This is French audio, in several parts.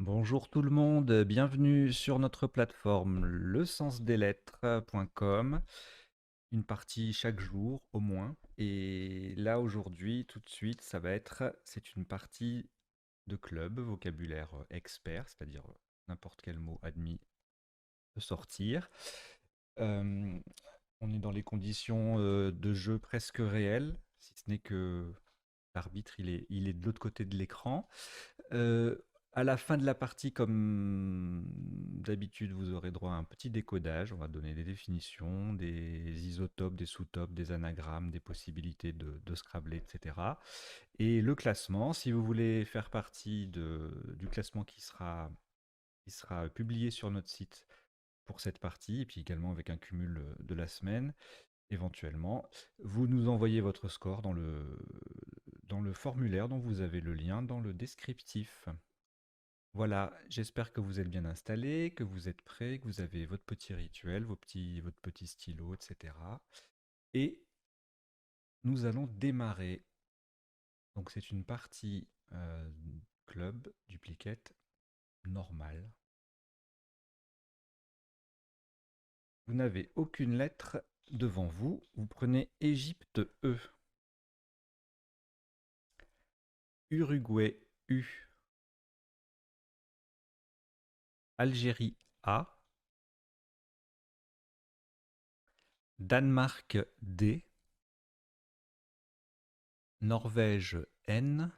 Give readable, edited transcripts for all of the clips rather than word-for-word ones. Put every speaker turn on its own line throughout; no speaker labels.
Bonjour tout le monde, bienvenue sur notre plateforme lesensdeslettres.com. Une partie chaque jour au moins. Et là aujourd'hui, tout de suite, c'est une partie de club, vocabulaire expert, c'est-à-dire n'importe quel mot admis peut sortir. Euh, on est dans les conditions de jeu presque réelles, si ce n'est que l'arbitre il est de l'autre côté de l'écran. Heu, à la fin de la partie, comme d'habitude, vous aurez droit à un petit décodage. On va donner des définitions, des isotopes, des sous-topes, des anagrammes, des possibilités de Scrabble, et cetera. Et le classement, si vous voulez faire partie du classement qui sera publié sur notre site pour cette partie, et puis également avec un cumul de la semaine, éventuellement, vous nous envoyez votre score dans le formulaire dont vous avez le lien dans le descriptif. Voilà, j'espère que vous êtes bien installés, que vous êtes prêts, que vous avez votre petit rituel, votre petit stylo, etc. Et nous allons démarrer. Donc c'est une partie club, duplicate, normale. Vous n'avez aucune lettre devant vous. Vous prenez Égypte E, Uruguay U, Algérie A, Danemark D, Norvège N,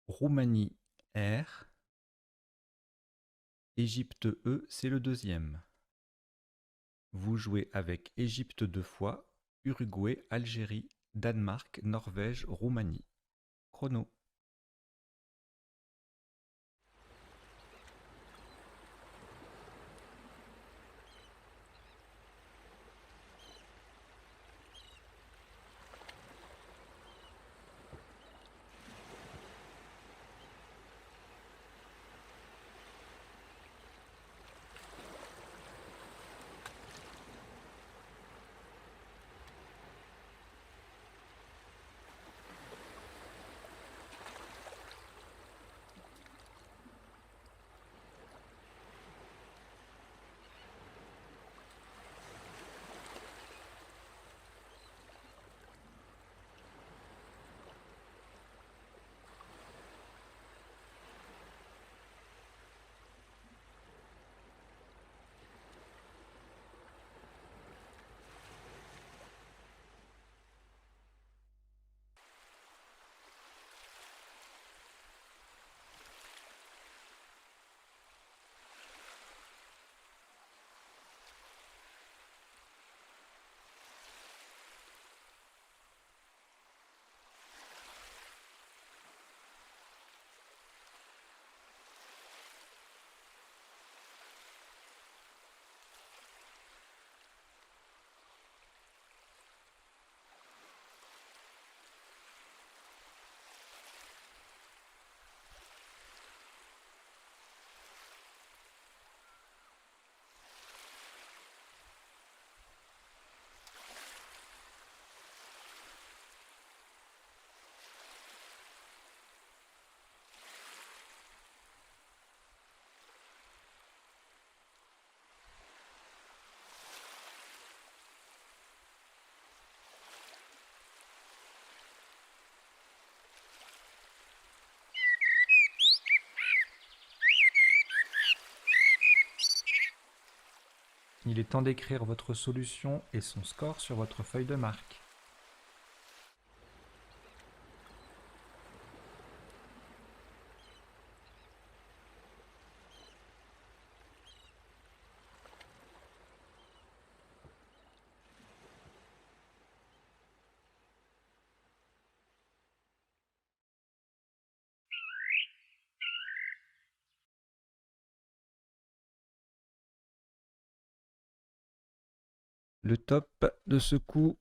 Roumanie R, Égypte E, c'est le deuxième. Vous jouez avec Égypte 2 fois, Uruguay, Algérie, Danemark, Norvège, Roumanie. Chrono. Il est temps d'écrire votre solution et son score sur votre feuille de marque. Le top de ce coup,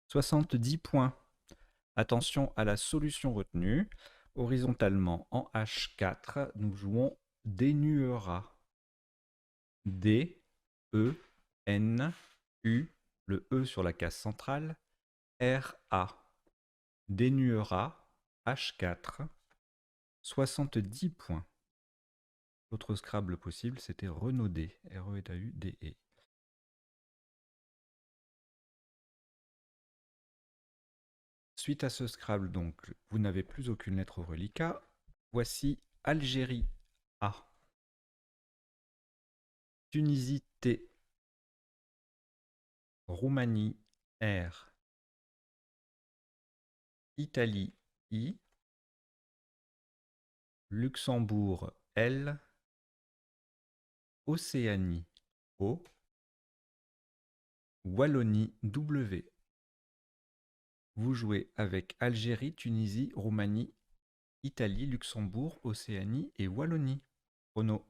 70 points. Attention à la solution retenue. Horizontalement en H4, nous jouons dénuera. D, E, N, U, le E sur la case centrale, R, A. Dénuera, H4. 70 points. L'autre Scrabble possible, c'était Renaudé, R-E-N-A-U-D-E. Suite à ce Scrabble, donc, vous n'avez plus aucune lettre au reliquat. Voici Algérie A, Tunisie T, Roumanie R, Italie I, Luxembourg L, Océanie O, Wallonie W. Vous jouez avec Algérie, Tunisie, Roumanie, Italie, Luxembourg, Océanie et Wallonie. Chrono.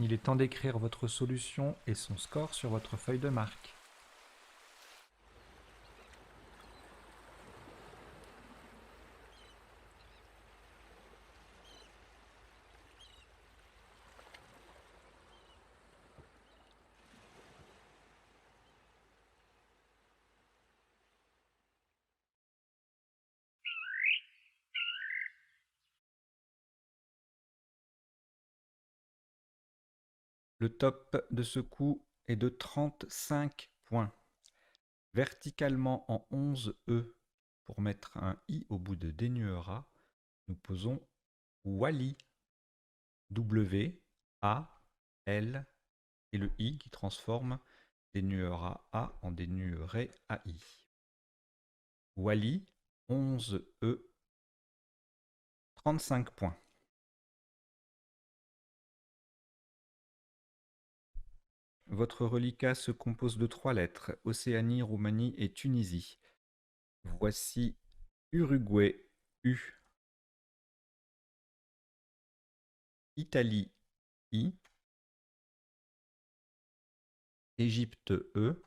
Il est temps d'écrire votre solution et son score sur votre feuille de marque. Le top de ce coup est de 35 points. Verticalement en 11 E, pour mettre un I au bout de dénuera, nous posons Wally. W, A, L et le I qui transforme dénuera A en dénueré AI. Wally, 11 E, 35 points. Votre reliquat se compose de 3 lettres, Océanie, Roumanie et Tunisie. Voici Uruguay, U, Italie, I, Égypte, E,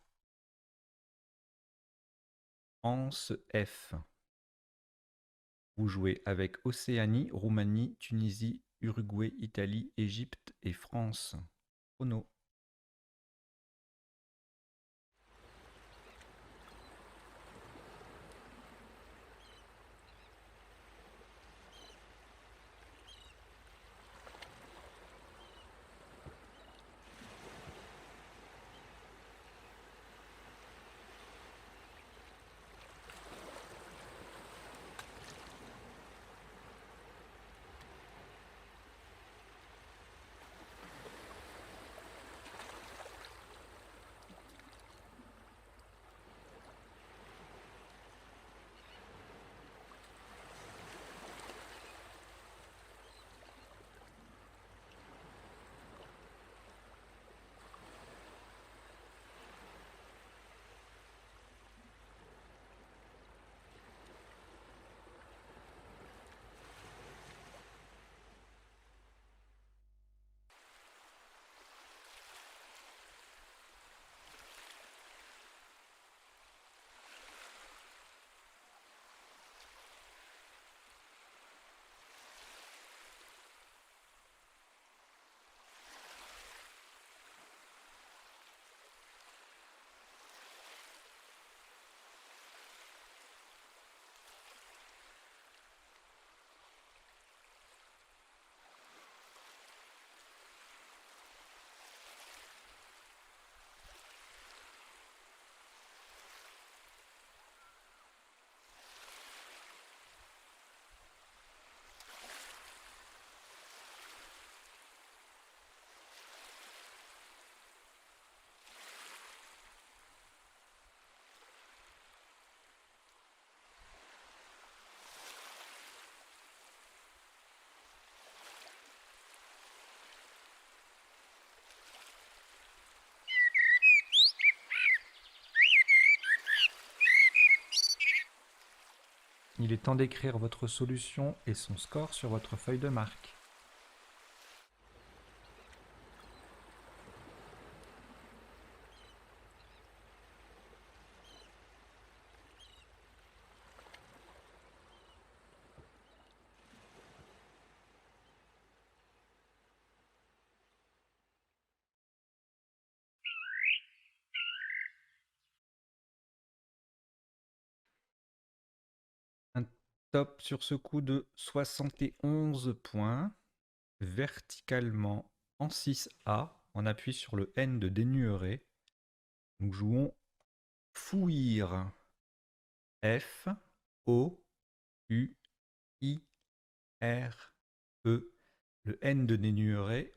France, F. Vous jouez avec Océanie, Roumanie, Tunisie, Uruguay, Italie, Égypte et France. Chrono.
Il est temps d'écrire votre solution et son score sur votre feuille de marque.
Un top sur ce coup de 71 points, verticalement en 6A. On appuie sur le N de dénuerer. Nous jouons fouir. F, O, U, I, R, E. Le N de dénuerer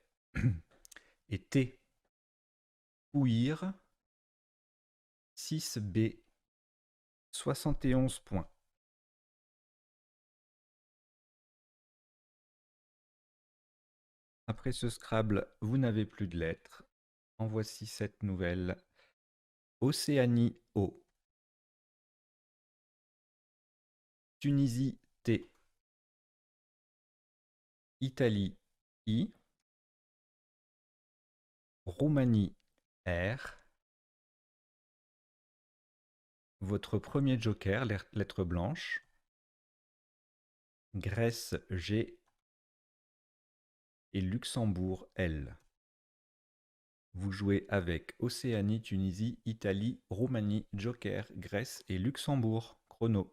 est T. Fouir. 6B. 71 points. Après ce Scrabble, vous n'avez plus de lettres. En voici 7 nouvelles. Océanie O. Tunisie T. Italie I. Roumanie R. Votre premier joker, lettre blanche. Grèce G. Et Luxembourg L. Vous jouez avec Océanie, Tunisie, Italie, Roumanie, Joker, Grèce et Luxembourg. Chrono.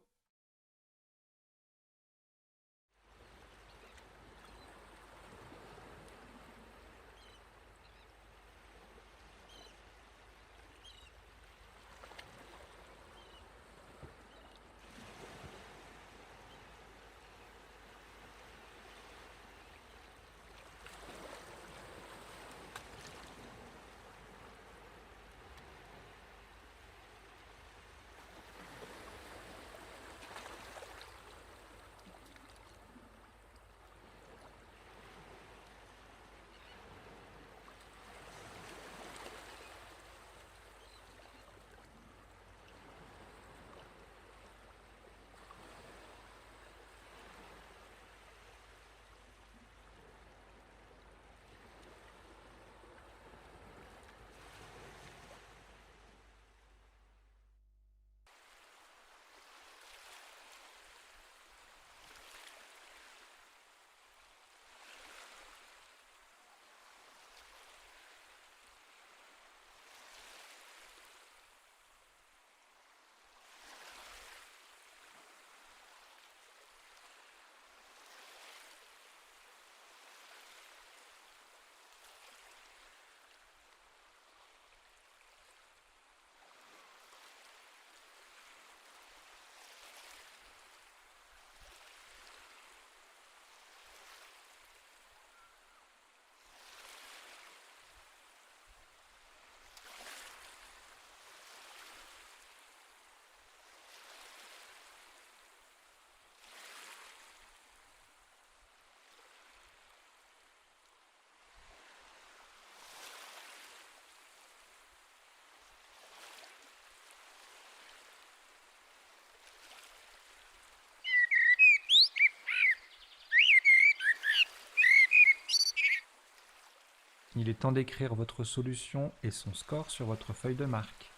Il est temps d'écrire votre solution et son score sur votre feuille de marque.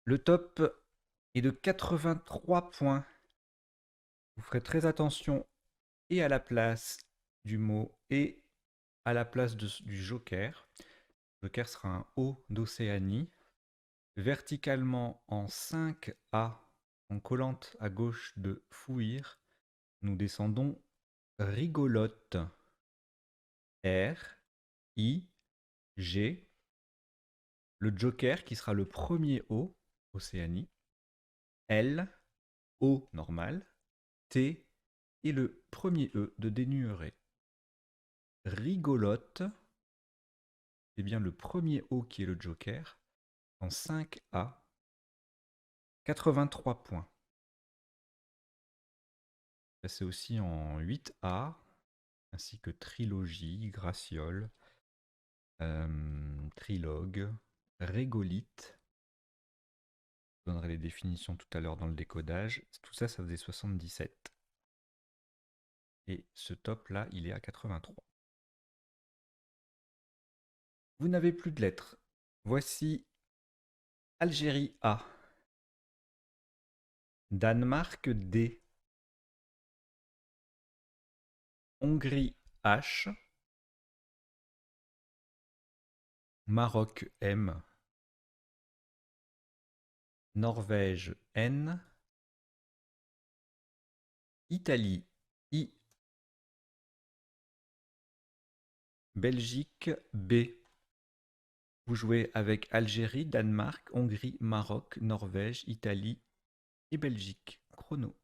Le top est de 83 points. Vous ferez très attention et à la place du mot et à la place du joker. Le joker sera un O d'Océanie. Verticalement en 5A, en collante à gauche de fouir, nous descendons rigolote. R, I, G. Le joker qui sera le premier O, Océanie. L, O normal. T, Et le premier E de dénuerait. Rigolote, c'est bien le premier O qui est le joker, en 5A, 83 points. C'est aussi en 8A, ainsi que trilogie, graciole, trilogue, régolite. Je donnerai les définitions tout à l'heure dans le décodage. Tout ça, ça faisait 77. Et ce top-là, il est à 83. Vous n'avez plus de lettres. Voici Algérie A, Danemark D, Hongrie H, Maroc M, Norvège N, Italie I, Belgique B. Vous jouez avec Algérie, Danemark, Hongrie, Maroc, Norvège, Italie et Belgique. Chrono.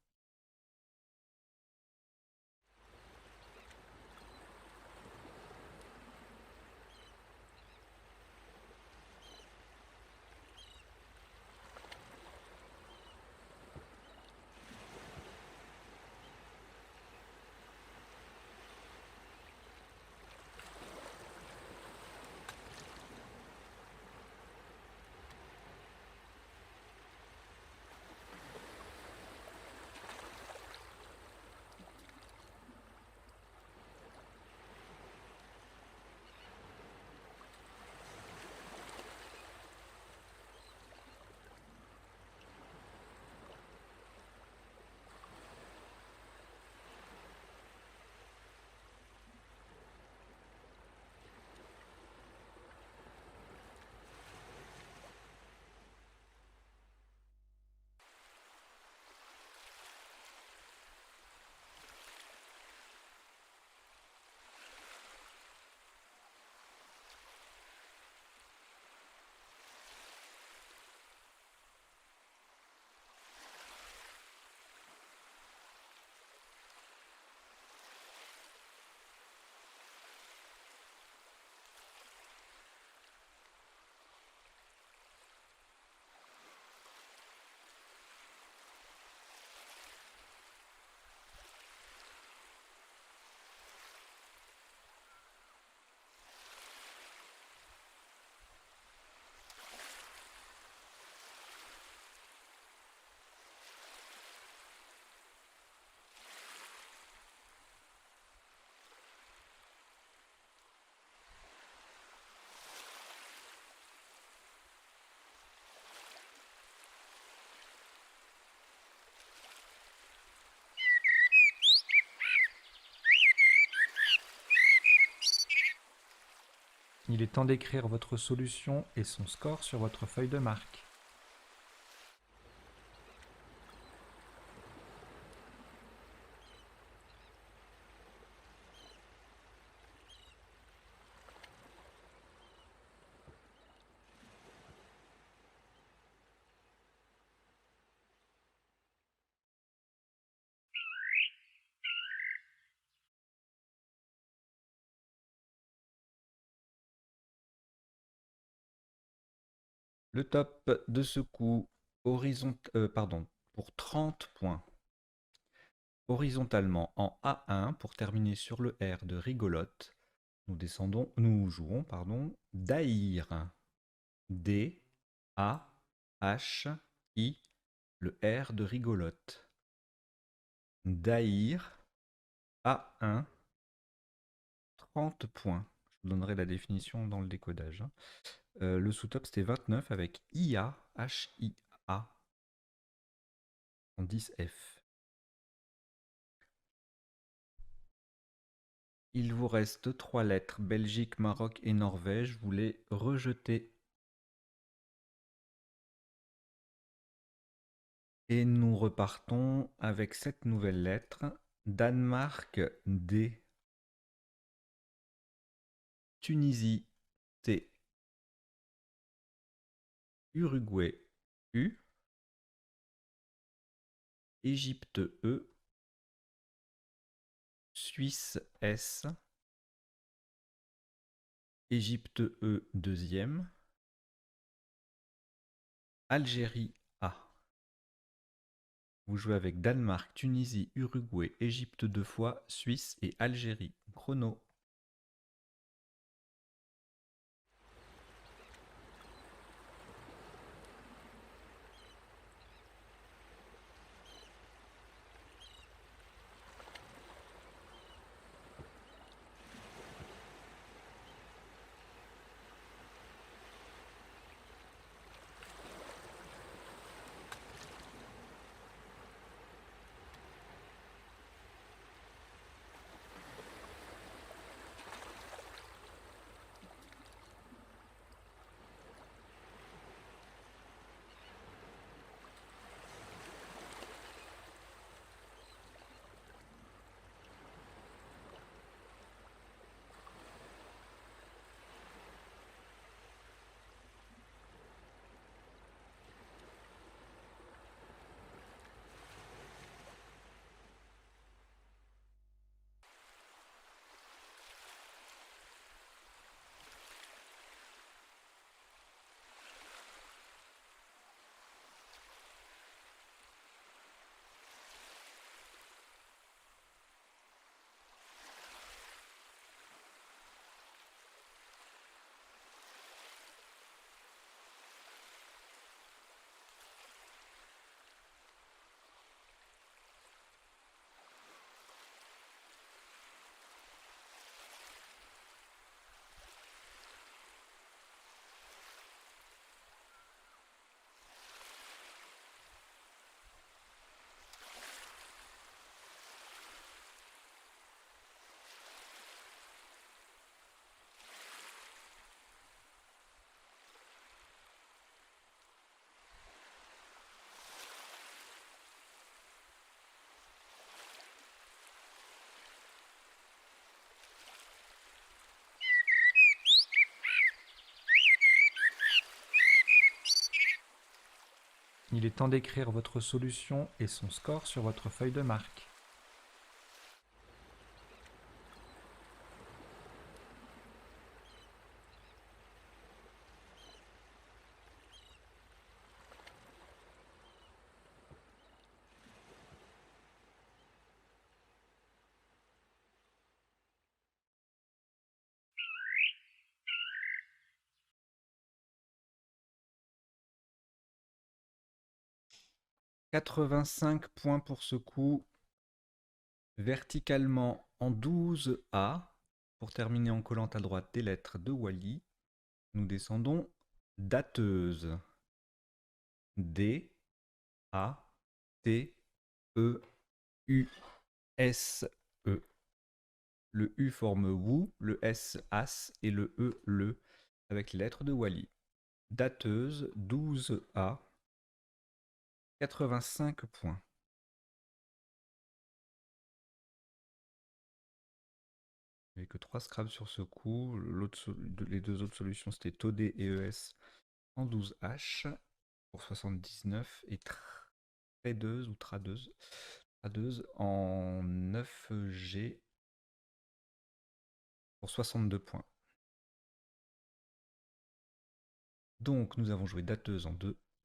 Il est temps d'écrire votre solution et son score sur votre feuille de marque.
Le top de ce coup, pour 30 points. Horizontalement en A1 pour terminer sur le R de rigolote. Nous jouons Daïr. D, A, H, I, le R de rigolote. Daïr, A1, 30 points. Je vous donnerai la définition dans le décodage. Le sous-top c'était 29 avec IA, H-I-A en 10F. Il vous reste 3 lettres, Belgique, Maroc et Norvège. Vous les rejetez. Et nous repartons avec cette nouvelle lettre. Danemark, D. Tunisie, T. Uruguay, U. Égypte, E. Suisse S, Égypte E deuxième, Algérie A. Vous jouez avec Danemark, Tunisie, Uruguay, Égypte 2 fois, Suisse et Algérie. Chrono.
Il est temps d'écrire votre solution et son score sur votre feuille de marque.
« 85 points pour ce coup. Verticalement en 12A. Pour terminer en collant à droite des lettres de Wally. Nous descendons dateuse. D, A, T, E, U, S, E. Le U forme WOU, le S as et le E le, avec les lettres de Wally. Dateuse 12A, 85 points. Il n'y avait que 3 Scrabble sur ce coup. Les deux autres solutions c'était Todé et ES en 12H pour 79 et Tradeuse ou Tradeuse en 9G pour 62 points. Donc nous avons joué dateuse en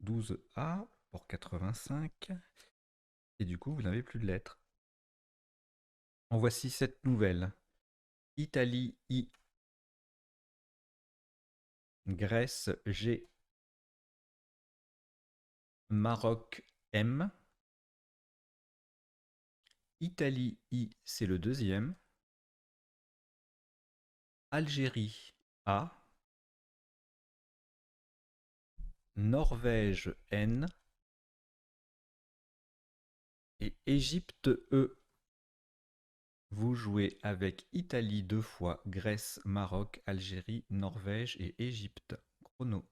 12A pour 85. Et du coup, vous n'avez plus de lettres. En voici 7 nouvelles. Italie I. Grèce G. Maroc M. Italie I, c'est le deuxième. Algérie A. Norvège N. Et Égypte E. Vous jouez avec Italie 2 fois, Grèce, Maroc, Algérie, Norvège et Égypte. Chrono.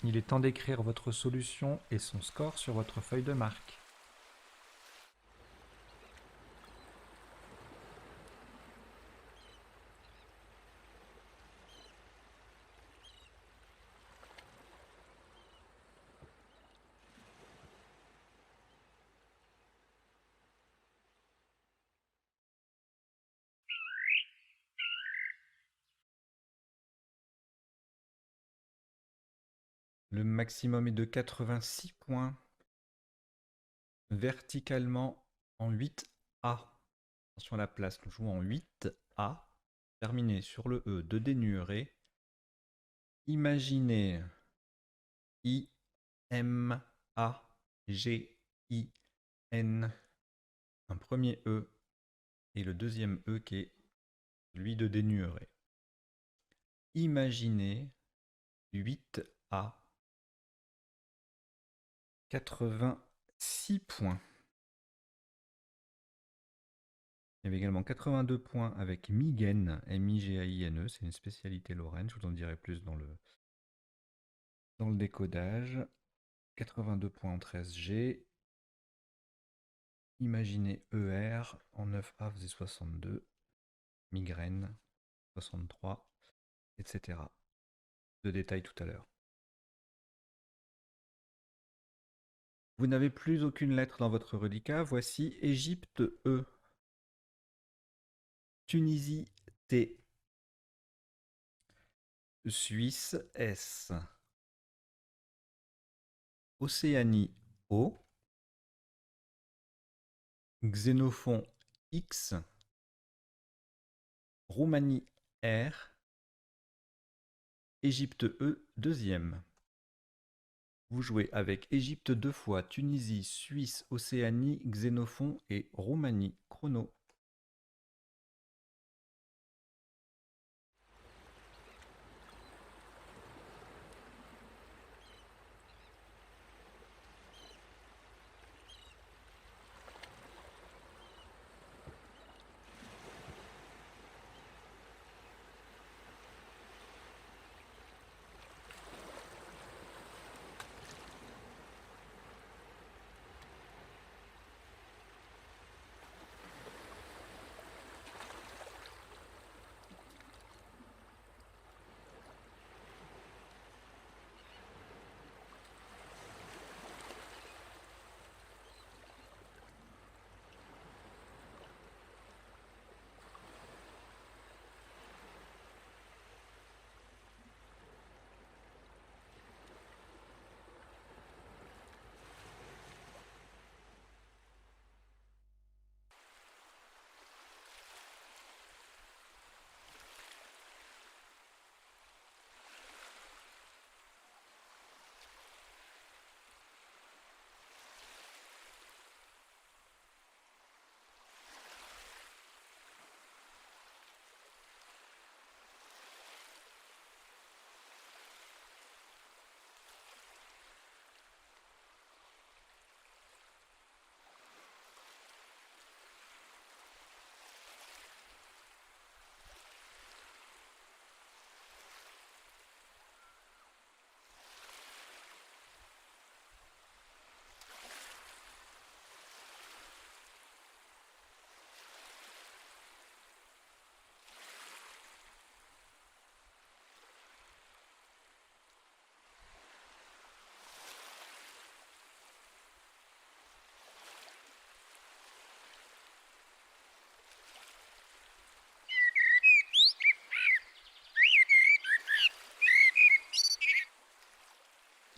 Il est temps d'écrire votre solution et son score sur votre feuille de marque.
Le maximum est de 86 points. Verticalement en 8A. Attention à la place, nous jouons en 8A. Terminé sur le E de dénurer. Imaginez I-M-A-G-I-N. Un premier E et le deuxième E qui est celui de dénurer. Imaginez 8A. 86 points. Il y avait également 82 points avec Migaine, M-I-G-A-I-N-E, c'est une spécialité lorraine, je vous en dirai plus dans le décodage. 82 points en 13G. Imaginez ER en 9A faisait 62. Migraine 63, etc. De détails tout à l'heure. Vous n'avez plus aucune lettre dans votre reliquat. Voici Égypte E. Tunisie T. Suisse S. Océanie O. Xénophon X. Roumanie R. Égypte E deuxième. Vous jouez avec Égypte 2 fois, Tunisie, Suisse, Océanie, Xénophon et Roumanie. Chrono.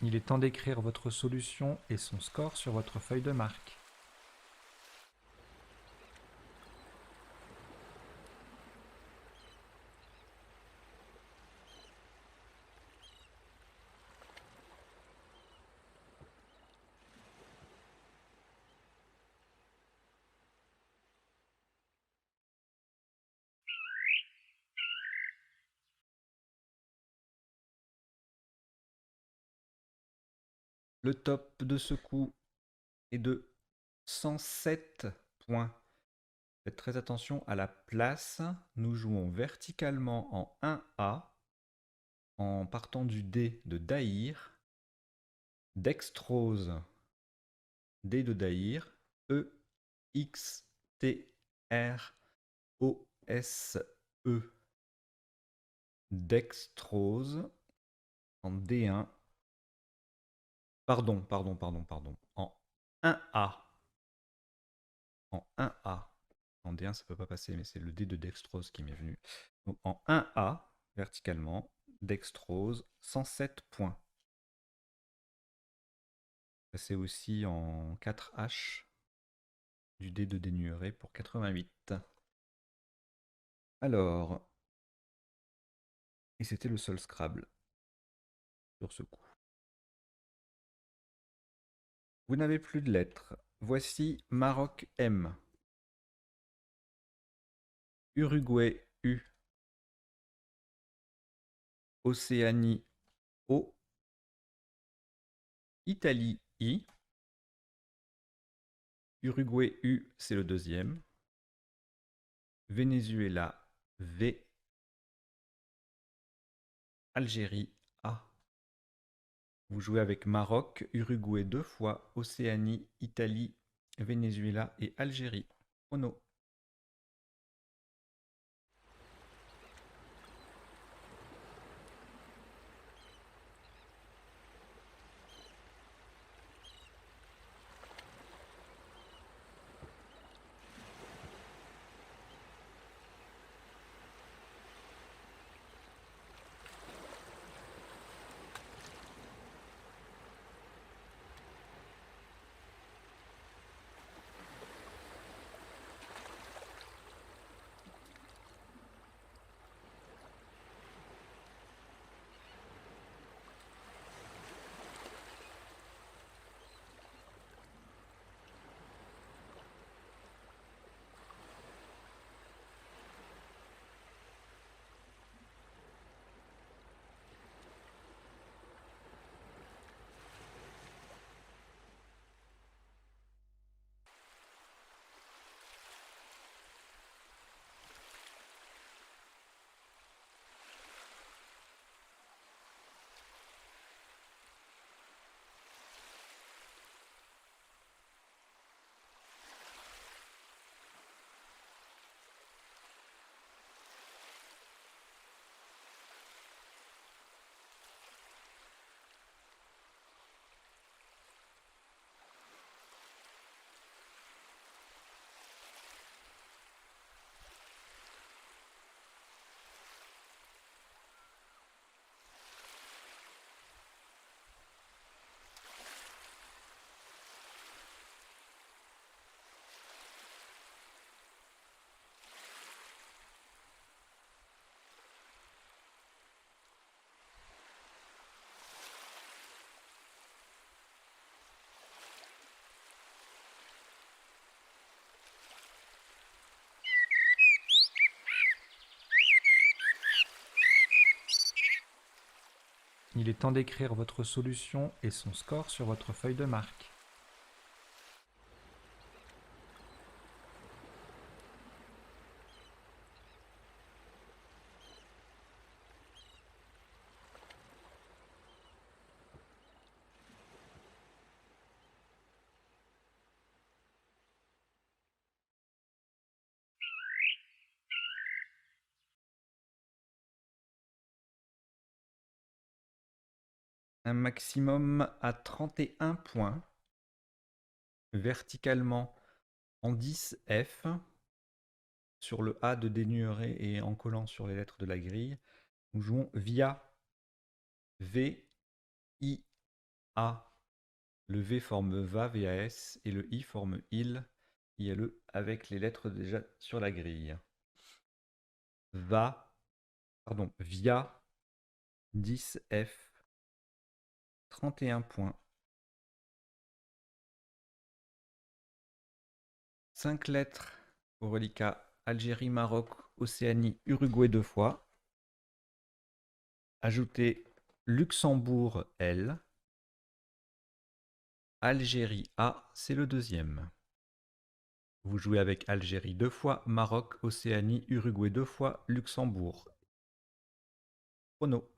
Il est temps d'écrire votre solution et son score sur votre feuille de marque.
Le top de ce coup est de 107 points. Faites très attention à la place. Nous jouons verticalement en 1A en partant du dé de Daïr. dextrose, D de Daïr, E, X, T, R, O, S, E. Dextrose en D1. Pardon. En 1A. En 1A. En D1, ça ne peut pas passer, mais c'est le D de dextrose qui m'est venu. Donc en 1A, verticalement, dextrose, 107 points. C'est aussi en 4H du D de dénuéré pour 88. Alors, et c'était le seul Scrabble sur ce coup. Vous n'avez plus de lettres. Voici Maroc M. Uruguay U. Océanie O. Italie I. Uruguay U, c'est le deuxième. Venezuela V. Algérie A. Vous jouez avec Maroc, Uruguay 2 fois, Océanie, Italie, Venezuela et Algérie. Chrono.
Il est temps d'écrire votre solution et son score sur votre feuille de marque.
Un maximum à 31 points. Verticalement en 10F. Sur le A de dénuéré et en collant sur les lettres de la grille. Nous jouons via V, I, A. Le V forme va, VAS, et le I forme il, ILE, avec les lettres déjà sur la grille. Via 10F, 31 points. 5 lettres au reliquat Algérie, Maroc, Océanie, Uruguay 2 fois. Ajoutez Luxembourg L. Algérie A, c'est le deuxième. Vous jouez avec Algérie 2 fois, Maroc, Océanie, Uruguay 2 fois, Luxembourg. Chrono.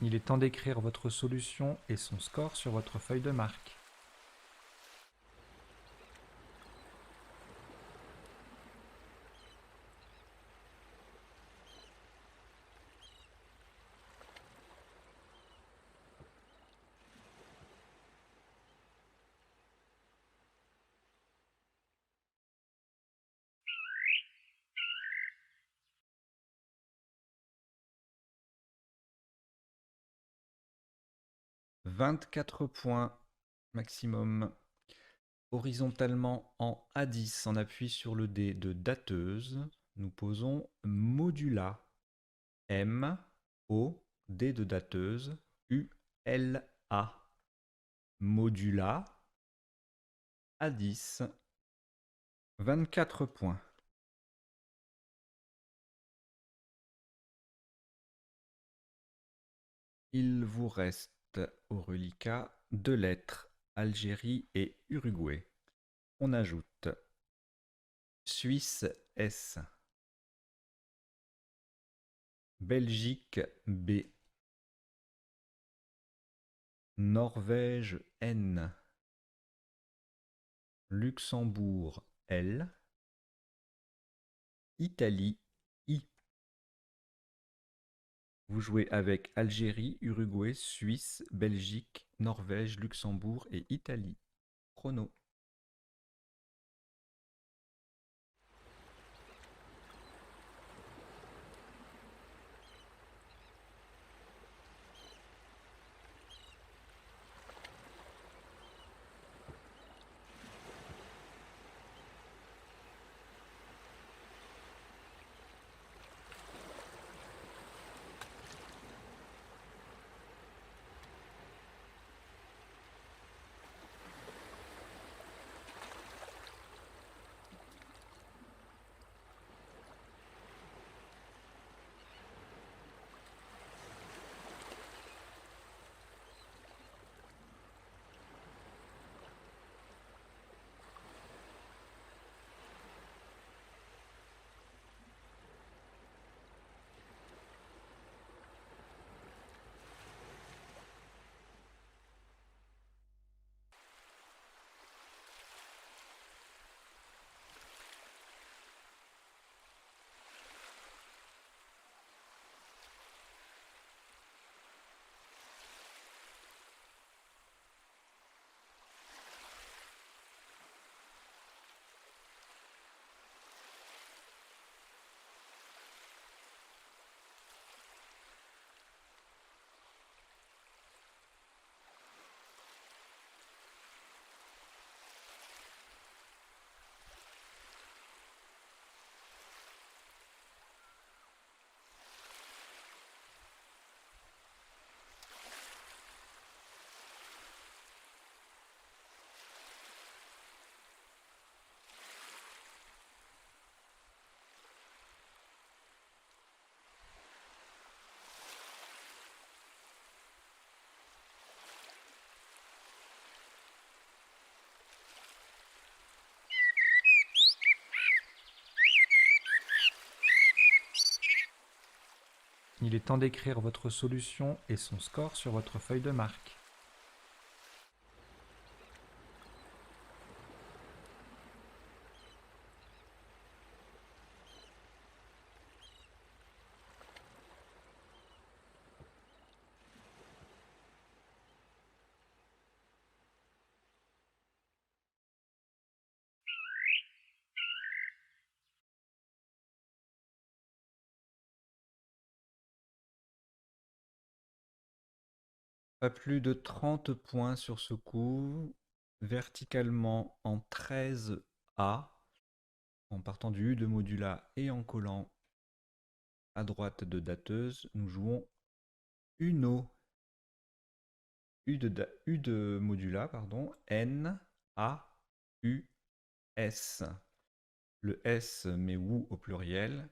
Il est temps d'écrire votre solution et son score sur votre feuille de marque.
« 24 points maximum. Horizontalement en A10, on appuie sur le dé de dateuse. Nous posons modula. M, O, D de dateuse, U, L, A. Modula, A10, 24 points. Il vous reste au reliquat 2 lettres, Algérie et Uruguay. On ajoute Suisse S, Belgique B, Norvège N, Luxembourg L, Italie I. Vous jouez avec Algérie, Uruguay, Suisse, Belgique, Norvège, Luxembourg et Italie. Chrono.
Il est temps d'écrire votre solution et son score sur votre feuille de marque.
Pas plus de 30 points sur ce coup. Verticalement en 13A, en partant du U de modula et en collant à droite de dateuse, nous jouons Uno. U de modula, pardon, N, A, U, S. Le S met OU au pluriel.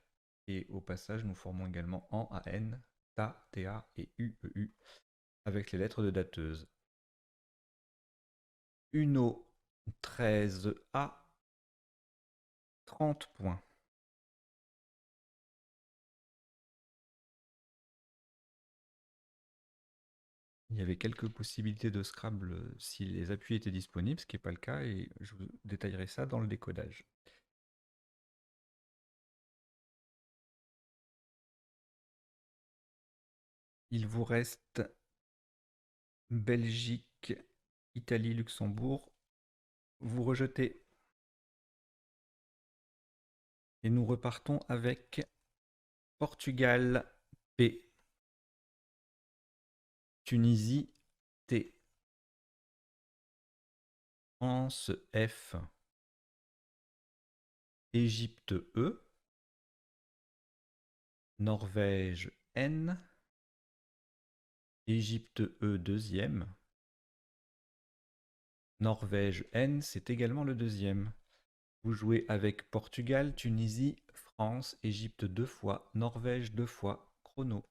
Et au passage, nous formons également en AN, TA, TA et UEU avec les lettres de dateuse. Uno 13A, 30 points. Il y avait quelques possibilités de Scrabble si les appuis étaient disponibles, ce qui n'est pas le cas, et je vous détaillerai ça dans le décodage. Il vous reste Belgique, Italie, Luxembourg. Vous rejetez. Et nous repartons avec Portugal, P, Tunisie, T, France, F, Égypte, E, Norvège, N, Égypte, E, deuxième. Norvège, N, c'est également le deuxième. Vous jouez avec Portugal, Tunisie, France, Égypte deux fois, Norvège deux fois, chrono.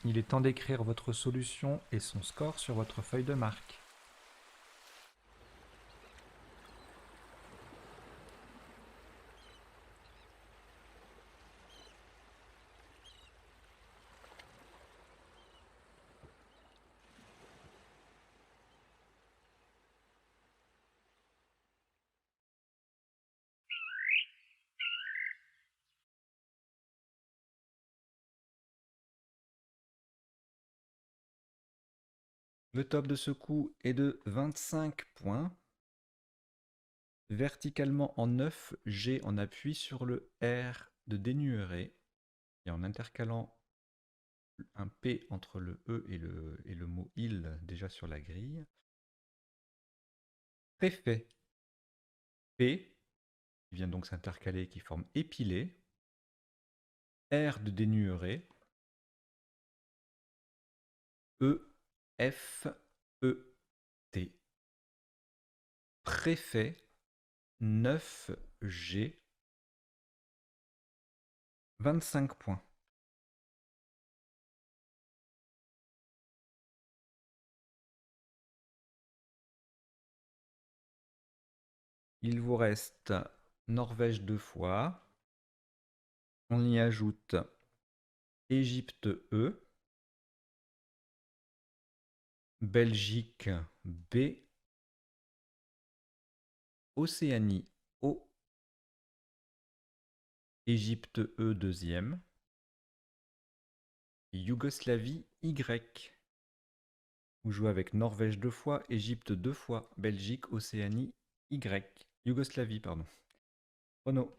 Il est temps d'écrire votre solution et son score sur votre feuille de marque.
Le top de ce coup est de 25 points. Verticalement en 9, G en appui sur le R de dénuéré et en intercalant un P entre le E et le mot il déjà sur la grille. Préfet P, qui vient donc s'intercaler, qui forme épilé. R de dénuéré. E, F, E, T. Préfet 9G. 25 points. Il vous reste Norvège deux fois. On y ajoute Égypte E, Belgique B, Océanie O, Égypte E deuxième, Yougoslavie Y. Vous jouez avec Norvège deux fois, Égypte deux fois, Belgique, Océanie Y. Yougoslavie, pardon. Chrono.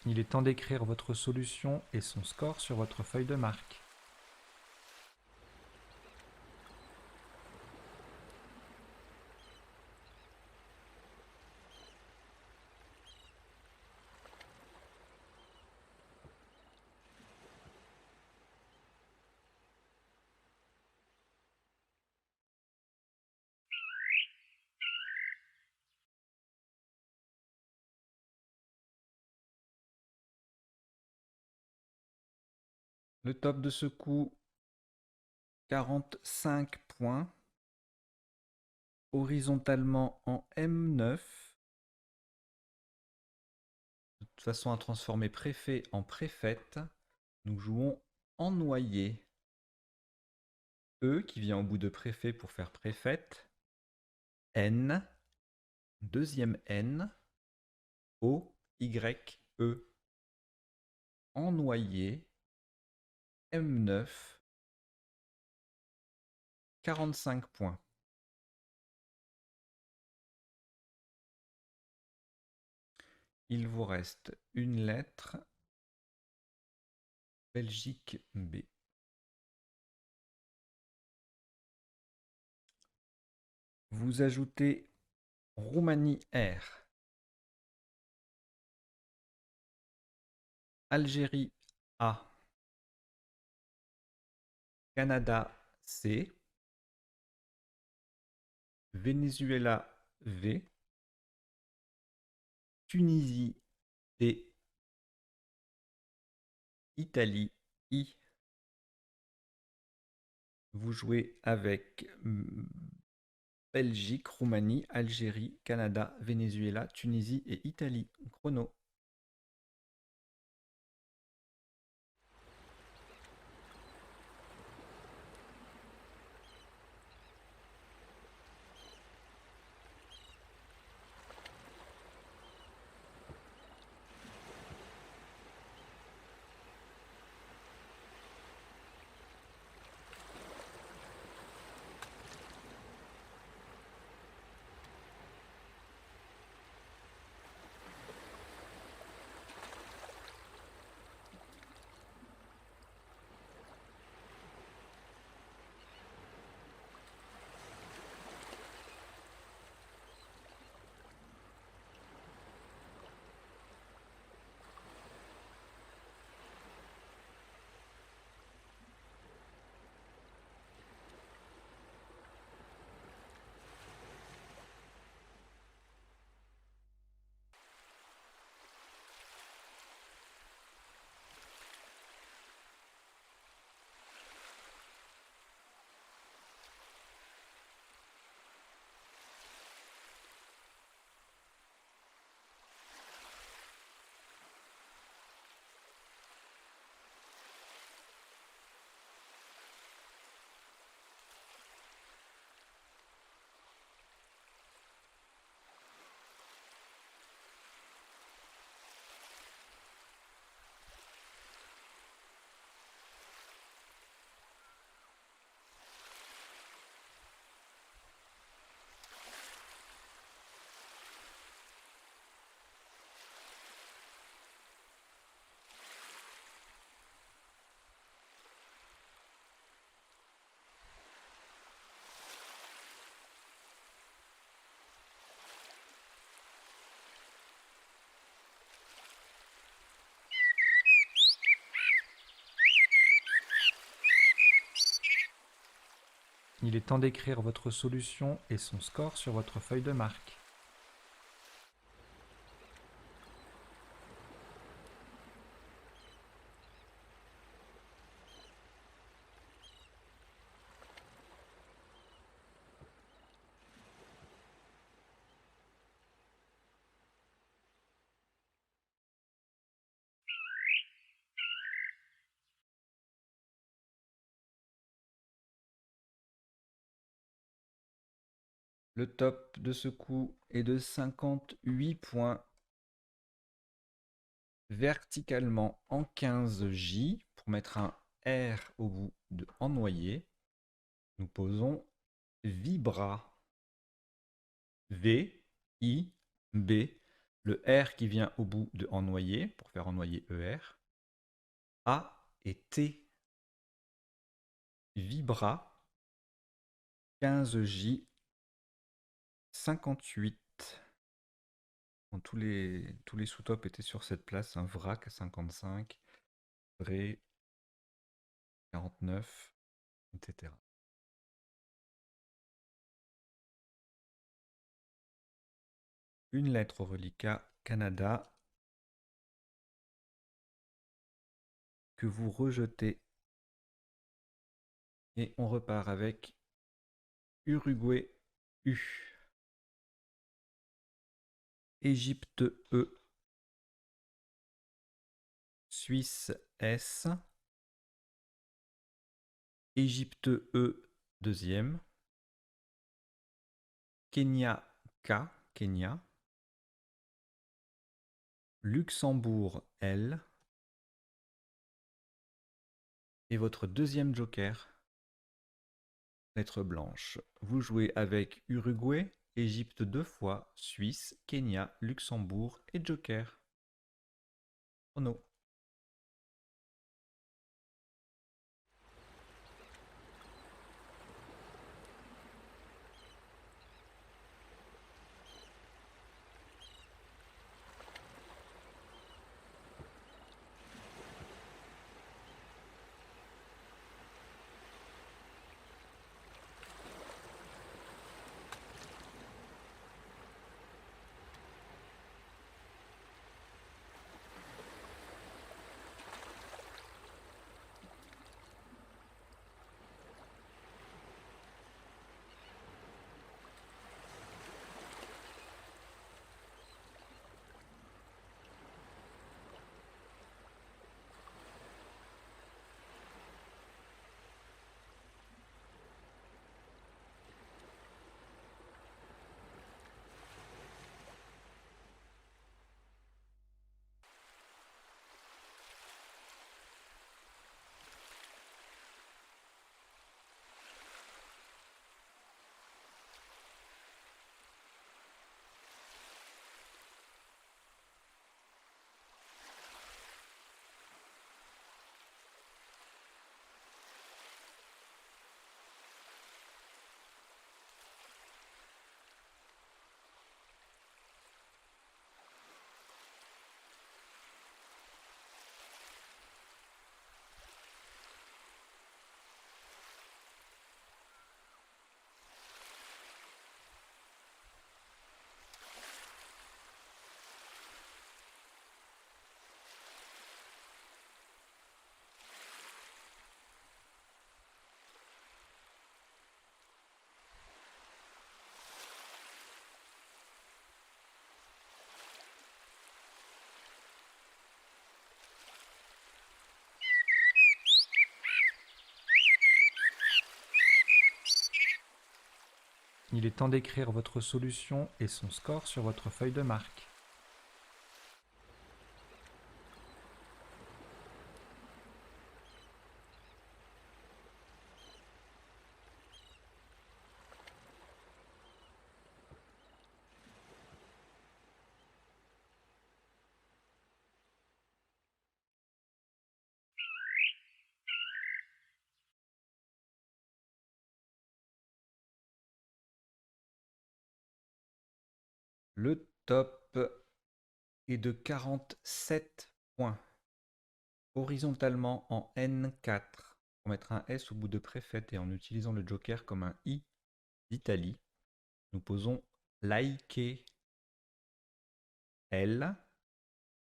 Il est temps d'écrire votre solution et son score sur votre feuille de marque.
Le top de ce coup, 45 points. Horizontalement en M9. De toute façon à transformer préfet en préfète. Nous jouons en noyer. E qui vient au bout de préfet pour faire préfète. N. Deuxième N. O, Y, E. En noyer. M9. 45 points. Il vous reste une lettre. Belgique B. Vous ajoutez Roumanie R. Algérie A. Canada C. Venezuela V. Tunisie D. Italie I. Vous jouez avec Belgique, Roumanie, Algérie, Canada, Venezuela, Tunisie et Italie. Chrono.
Il est temps d'écrire votre solution et son score sur votre feuille de marque.
Le top de ce coup est de 58 points. Verticalement en 15J pour mettre un R au bout de en noyer. Nous posons Vibra. V, I, B. Le R qui vient au bout de ennoyer, pour faire ennoyer ER. A et T. Vibra. 15J. 58. Bon, tous les sous-tops étaient sur cette place. Un vrac à 55. Vrai. 49. Etc. Une lettre au reliquat Canada que vous rejetez. Et on repart avec Uruguay U. Égypte E. Suisse S. Égypte E deuxième. Kenya K. Kenya. Luxembourg L. Et votre deuxième joker, lettre blanche. Vous jouez avec Uruguay, Égypte 2 fois, Suisse, Kenya, Luxembourg et joker. Oh non.
Il est temps d'écrire votre solution et son score sur votre feuille de marque.
Le top est de 47 points. Horizontalement en N4. Pour mettre un S au bout de préfète et en utilisant le joker comme un I d'Italie, nous posons like L,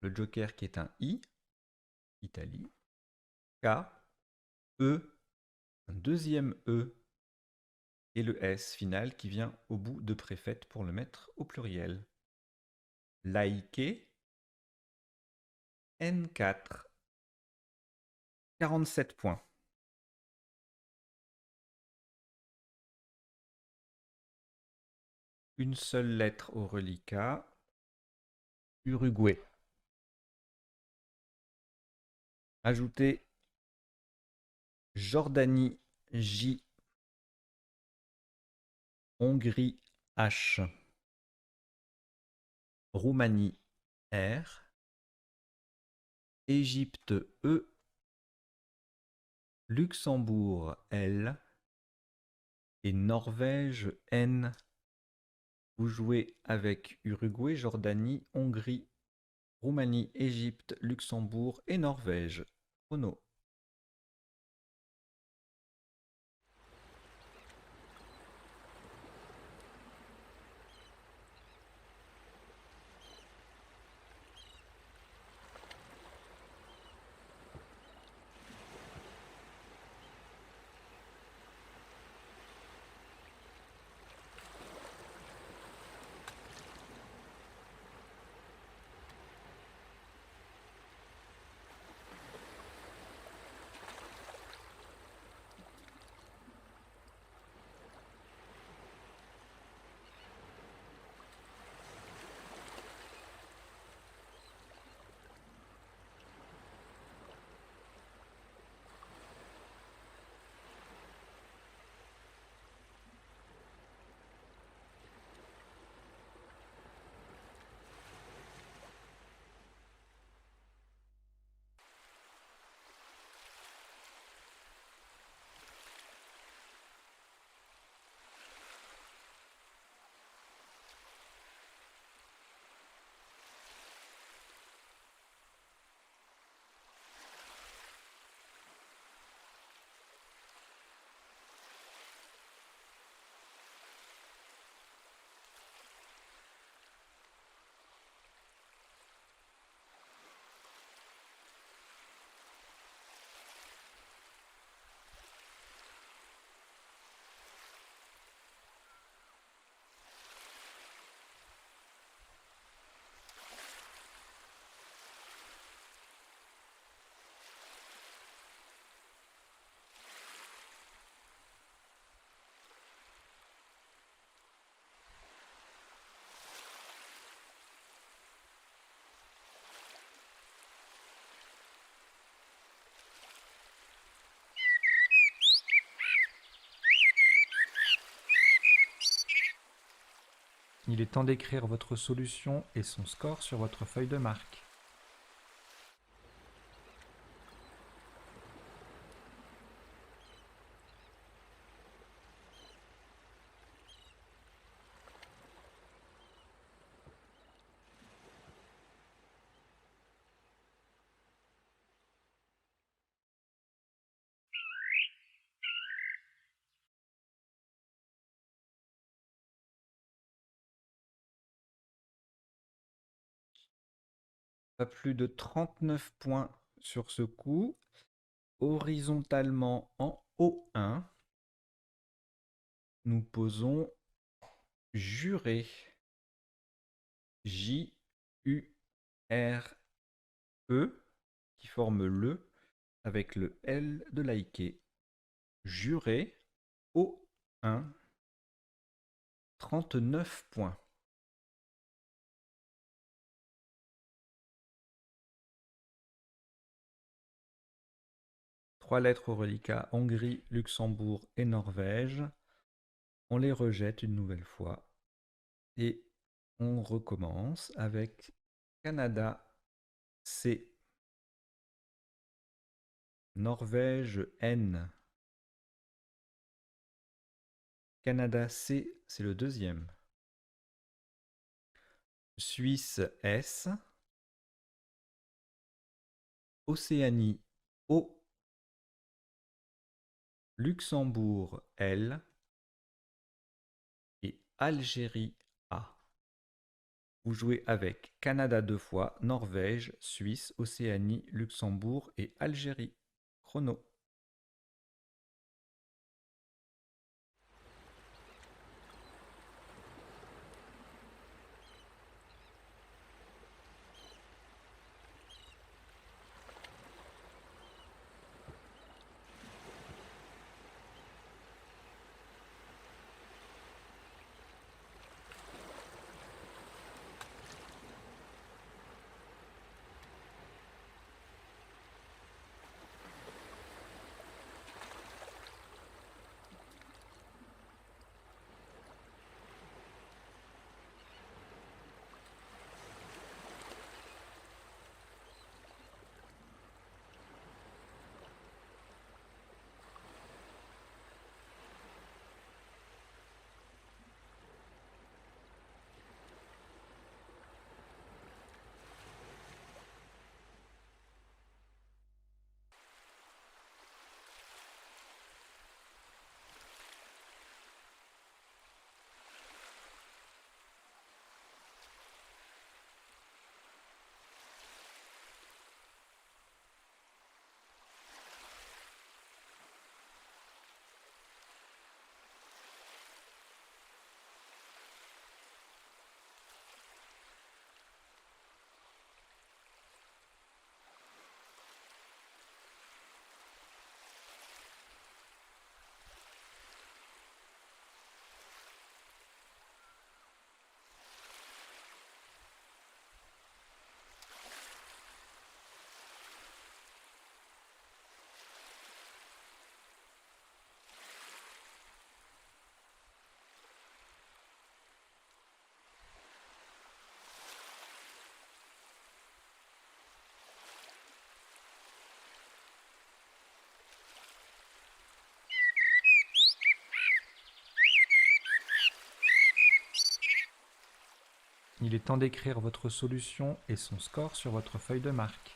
le joker qui est un I, Italie, K, E, un deuxième E, et le S final qui vient au bout de préfète pour le mettre au pluriel. Like N4. 47 points. Une seule lettre au reliquat. Uruguay. Ajoutez Jordanie J. Hongrie H. Roumanie R, Égypte E, Luxembourg L et Norvège N. Vous jouez avec Uruguay, Jordanie, Hongrie, Roumanie, Égypte, Luxembourg et Norvège. Chrono.
Il est temps d'écrire votre solution et son score sur votre feuille de marque.
Pas plus de 39 points sur ce coup. Horizontalement en O1, nous posons juré. J-U-R-E qui forme le avec le L de Laïké. Juré O1, 39 points. Trois lettres au reliquat, Hongrie, Luxembourg et Norvège. On les rejette une nouvelle fois. Et on recommence avec Canada C, Norvège N. Canada C, c'est le deuxième. Suisse S, Océanie O, Luxembourg L et Algérie A. Vous jouez avec Canada deux fois, Norvège, Suisse, Océanie, Luxembourg et Algérie. Chrono.
Il est temps d'écrire votre solution et son score sur votre feuille de marque.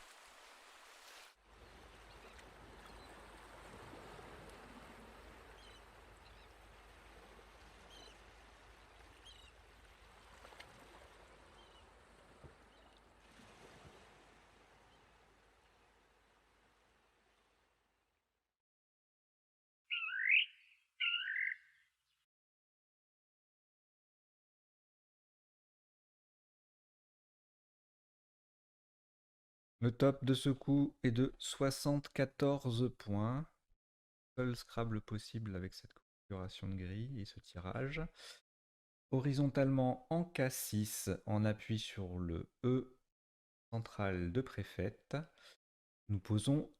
Le top de ce coup est de 74 points. Seul Scrabble possible avec cette configuration de grille et ce tirage. Horizontalement en K6, en appui sur le E central de préfète, nous posons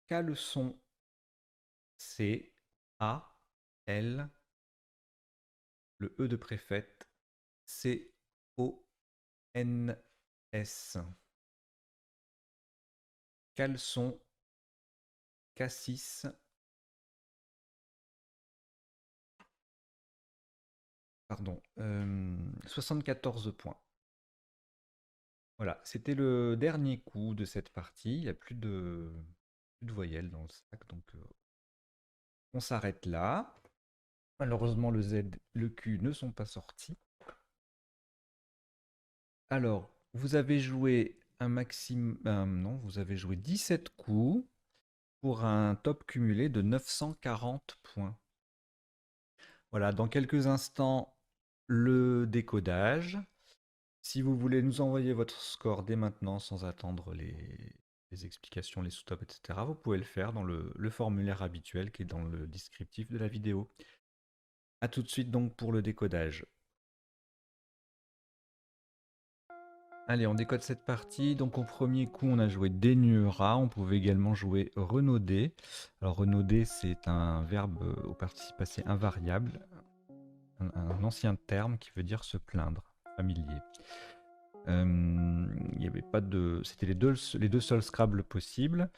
caleçon C, A, L, le E de préfète, C, O, N, S. Caleçon K6. Pardon, 74 points. Voilà, c'était le dernier coup de cette partie. Il n'y a plus de voyelles dans le sac, donc on s'arrête là. Malheureusement, le Z, le Q ne sont pas sortis. Alors, vous avez joué un maximum... non, vous avez joué 17 coups pour un top cumulé de 940 points. Voilà, dans quelques instants, le décodage. Si vous voulez nous envoyer votre score dès maintenant sans attendre les explications, les sous-tops, etc., vous pouvez le faire dans le formulaire habituel qui est dans le descriptif de la vidéo. A tout de suite donc pour le décodage. Allez, on décode cette partie. Donc au premier coup, on a joué dénuera. On pouvait également jouer renauder. Alors renauder, c'est un verbe au participe passé invariable, un ancien terme qui veut dire se plaindre, familier. Il y avait pas de, c'était les deux seuls Scrabble possibles.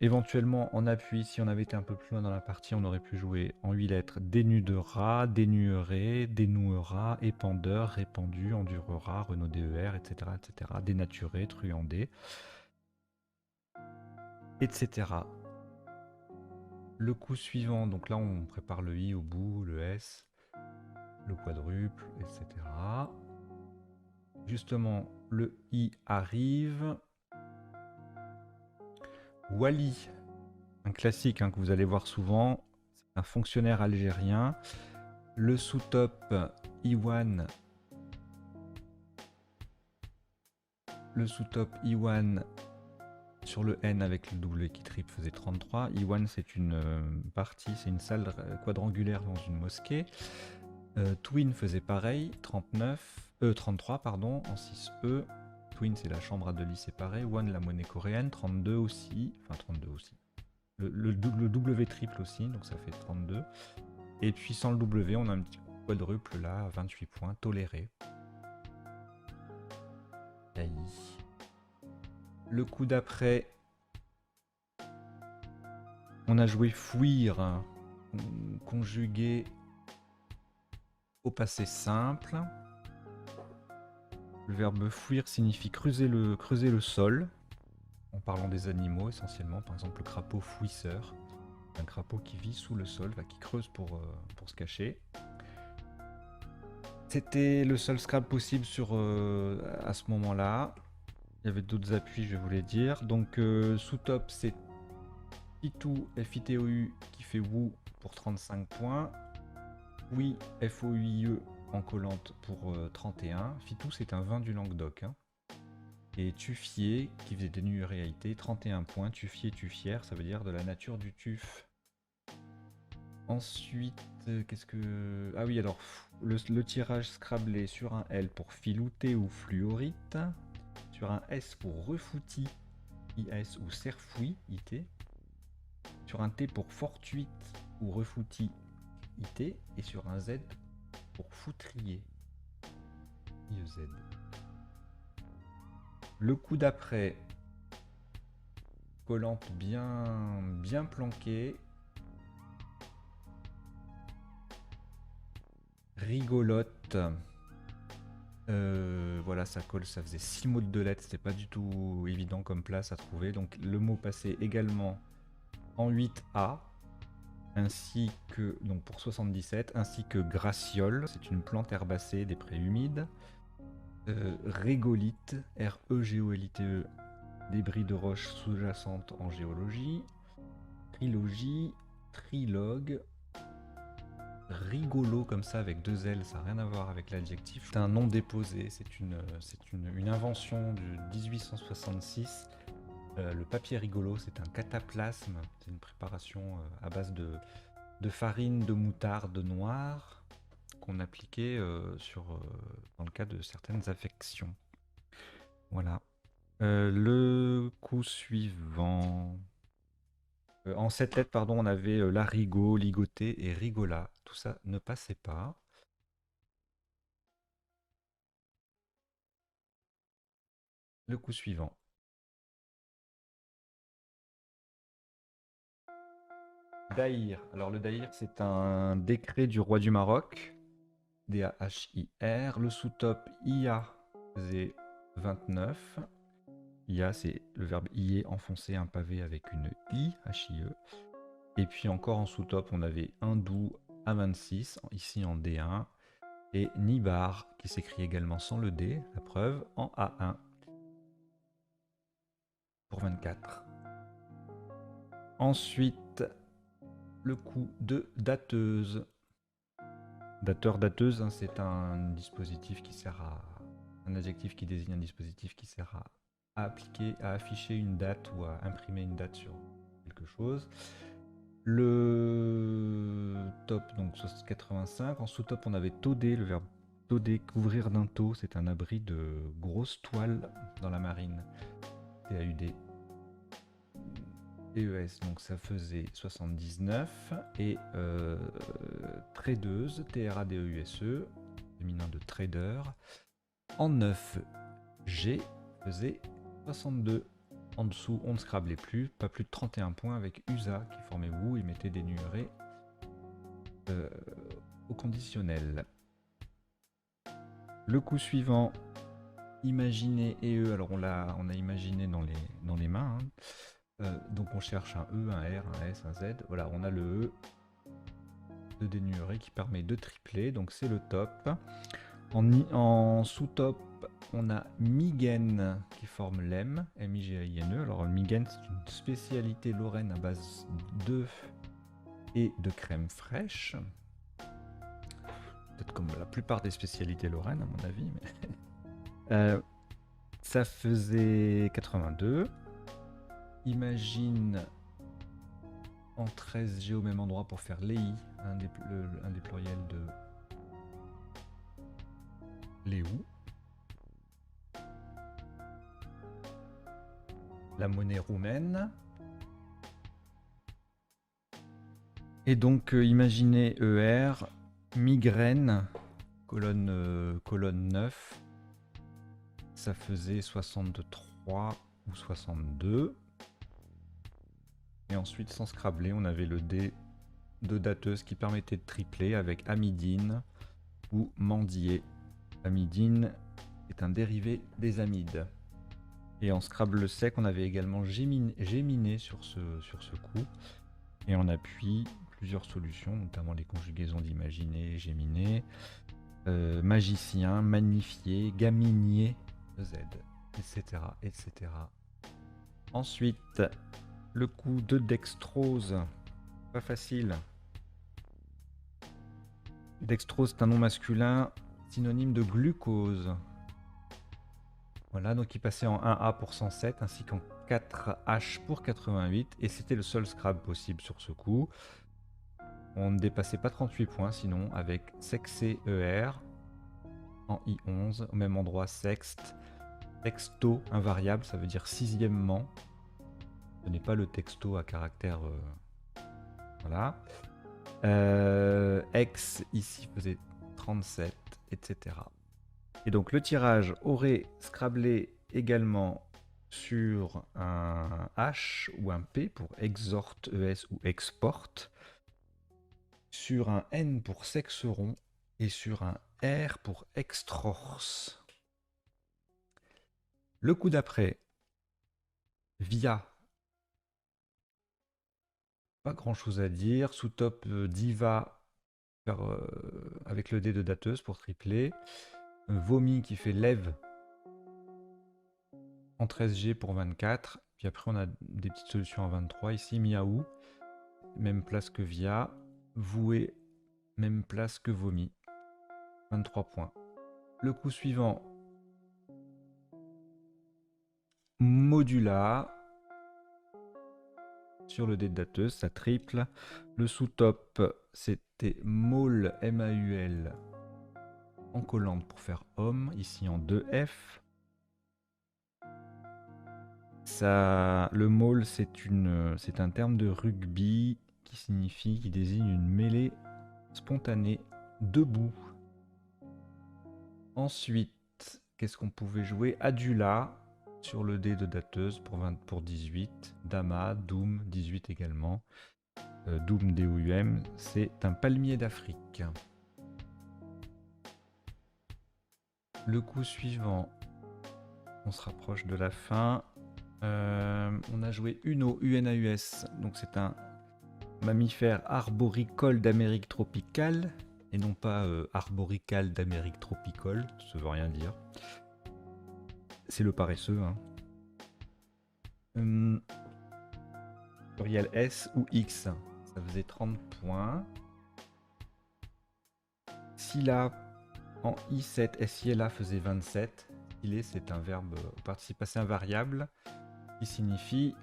Éventuellement, en appui, si on avait été un peu plus loin dans la partie, on aurait pu jouer en 8 lettres dénudera, dénuerait, dénouera, épandeur, répandu, endurera, Renaud DER, etc., etc., dénaturé, truandé, etc. Le coup suivant, donc là on prépare le I au bout, le S, le quadruple, etc. Justement, le I arrive. Wally, un classique que vous allez voir souvent, c'est un fonctionnaire algérien. Le sous-top Iwan. Le sous-top Iwan sur le N avec le double qui triple faisait 33. Iwan, c'est une partie, c'est une salle quadrangulaire dans une mosquée. Twin faisait pareil, 33 pardon, en 6E. Twin, c'est la chambre à deux lits séparés. One, la monnaie coréenne, 32 aussi. Enfin, 32 aussi. Le W triple aussi, donc ça fait 32. Et puis sans le W, on a un petit quadruple là, à 28 points, toléré. Aïe. Le coup d'après, on a joué fuir, conjugué au passé simple. Le verbe fuir signifie creuser le sol, en parlant des animaux essentiellement, par exemple le crapaud fouisseur, un crapaud qui vit sous le sol, qui creuse pour se cacher. C'était le seul Scrabble possible à ce moment-là. Il y avait d'autres appuis, je vais vous les dire. Donc sous top, c'est Fitou, F-I-T-O-U, qui fait Wou pour 35 points. Oui, F-O-U-I-E en collante pour 31. Fitou, c'est un vin du Languedoc. Et Tuffier, qui faisait des nues réalité, 31 points. Tuffier, Tuffière, ça veut dire de la nature du tuf. Ensuite, qu'est-ce que... Ah oui, alors, le tirage scrablé sur un L pour filouter ou fluorite. Sur un S pour refouti, IS ou serfoui, IT. Sur un T pour fortuite ou refouti, IT. Et sur un Z pour foutrier, IEZ. Le coup d'après, collante bien planquée. Rigolote. Voilà, ça colle, ça faisait 6 mots de 2 lettres, c'était pas du tout évident comme place à trouver. Donc le mot passait également en 8A, ainsi que, donc pour 77, ainsi que graciole, c'est une plante herbacée des prés humides. Régolithe, R-E-G-O-L-I-T-E, débris de roches sous-jacentes en géologie. Trilogie, trilogue, rigolo comme ça avec 2 L, ça n'a rien à voir avec l'adjectif. C'est un nom déposé, c'est une invention de 1866. Le papier rigolo, c'est un cataplasme, c'est une préparation à base de farine de moutarde noire qu'on appliquait dans le cas de certaines affections. Voilà. Le coup suivant. En 7 lettres, pardon, on avait larigot, ligoté et rigola. Tout ça ne passait pas. Le coup suivant. Daïr. Alors le daïr, c'est un décret du roi du Maroc. D-A-H-I-R. Le sous-top IA faisait 29. IA, c'est le verbe ier, enfoncer un pavé avec une I, H-I-E. Et puis encore en sous-top, on avait hindou à 26, ici en D1. Et Nibar, qui s'écrit également sans le D, la preuve, en A1 pour 24. Ensuite, le coup de dateuse. Dateur, dateuse, hein, c'est un dispositif qui sert à... un adjectif qui désigne un dispositif qui sert à appliquer, à afficher une date ou à imprimer une date sur quelque chose. Le top, donc 85. En sous-top, on avait tauder, le verbe tauder, couvrir d'un tau. C'est un abri de grosses toiles dans la marine. T-A-U-D. TES, donc ça faisait 79. Et tradeuse, T-R-A-D-E-U-S-E, féminin de trader. En 9, G faisait 62. En dessous, on ne scrablait plus, pas plus de 31 points avec USA qui formait WOO et mettait des numéros au conditionnel. Le coup suivant, imaginer et E. Alors on a imaginé dans les mains. Hein. Donc on cherche un E, un R, un S, un Z. Voilà, on a le E de dénumérer qui permet de tripler. Donc c'est le top. En sous-top, on a Migen qui forme l'M, M-I-G-A-I-N-E. Alors Migen, c'est une spécialité lorraine à base d'œufs et de crème fraîche. Peut-être comme la plupart des spécialités lorraines, à mon avis. Mais ça faisait 82. Imagine en 13G au même endroit pour faire l'EI, un des pluriels de Léou. La monnaie roumaine. Et donc, imaginez ER, migraine, colonne 9. Ça faisait 63 ou 62. Et ensuite, sans scrabler, on avait le D de dateuse qui permettait de tripler avec amidine ou mendier. Amidine est un dérivé des amides. Et en Scrabble sec, on avait également géminé sur ce coup. Et en appui, plusieurs solutions, notamment les conjugaisons d'imaginer, géminer, magicien, magnifier, gaminier, Z, etc., etc. Ensuite, le coup de dextrose. Pas facile. Dextrose, c'est un nom masculin, synonyme de glucose. Voilà, donc il passait en 1A pour 107 ainsi qu'en 4H pour 88 et c'était le seul Scrabble possible sur ce coup. On ne dépassait pas 38 points sinon avec sexé ER en I11 au même endroit sexte, texto invariable, ça veut dire sixièmement. Ce n'est pas le texto à caractère voilà. X ici faisait 37, etc. Et donc le tirage aurait scrablé également sur un H ou un P pour exhorte, ES ou export, sur un N pour sexeron et sur un R pour extrors. Le coup d'après, via. Pas grand chose à dire. Sous top, diva avec le dé de dateuse pour tripler. Vomi qui fait lève en 13G pour 24. Puis après, on a des petites solutions en 23. Ici, miaou. Même place que via. Voué. Même place que vomi. 23 points. Le coup suivant. Modula. Sur le dé de dateuse, ça triple. Le sous-top, c'était Maul, M-A-U-L, en collante pour faire homme, ici en 2F. Ça, le maul, c'est un terme de rugby qui désigne une mêlée spontanée debout. Ensuite, qu'est-ce qu'on pouvait jouer? Adula sur le dé de dateuse pour 18. Dama, Doom, 18 également. Doom, D-O-U-M, c'est un palmier d'Afrique. Le coup suivant, on se rapproche de la fin. On a joué Uno, UNAUS, donc c'est un mammifère arboricole d'Amérique tropicale, et non pas arborical d'Amérique tropicale, ça veut rien dire. C'est le paresseux. Pluriel S ou X, ça faisait 30 points. Scylla en I7, SILA faisait 27. Scyller, c'est un verbe au participe passé invariable qui signifie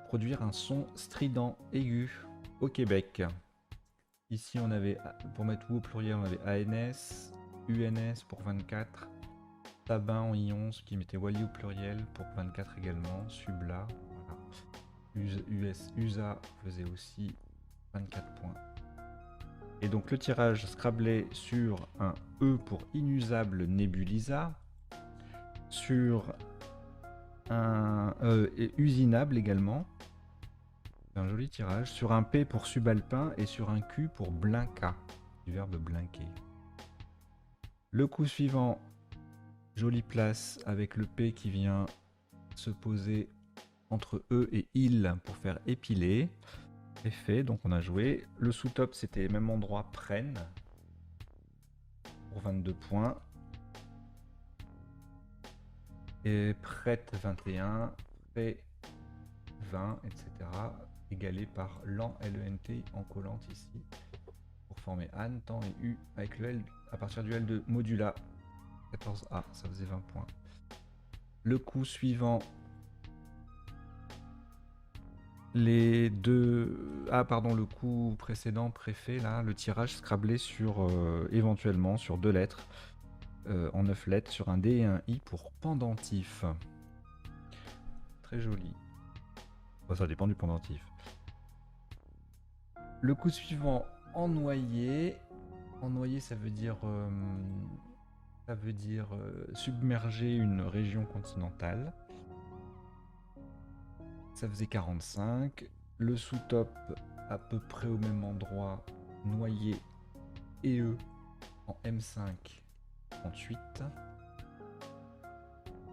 produire un son strident aigu au Québec. Ici, on avait, pour mettre ou au pluriel, on avait ANS, UNS pour 24, Tabin en I11 qui mettait Wally au pluriel pour 24 également, Subla, voilà. USA faisait aussi 24 points. Et donc le tirage scrablé sur un E pour inusable Nebulisa, sur un et usinable également, c'est un joli tirage, sur un P pour subalpin et sur un Q pour blinka, du verbe blinquer. Le coup suivant, jolie place avec le P qui vient se poser entre E et il pour faire épiler. C'est fait, donc on a joué. Le sous-top, c'était même endroit, prenne, pour 22 points. Et prête 21, prêt 20, etc. Égalé par lent, L-E-N-T, en collante ici, pour former Anne, temps et U, avec le L à partir du L de modula. 14A, ça faisait 20 points. Le coup suivant, les deux... Ah pardon, le coup précédent, préfet, là, le tirage scrablé sur, éventuellement, sur 2 lettres, en 9 lettres, sur un D et un I pour pendentif. Très joli. Bon, ça dépend du pendentif. Le coup suivant, ennoyé. Ennoyé, ça veut dire submerger une région continentale. Ça faisait 45. Le sous-top, à peu près au même endroit, noyé et E en M5, 38.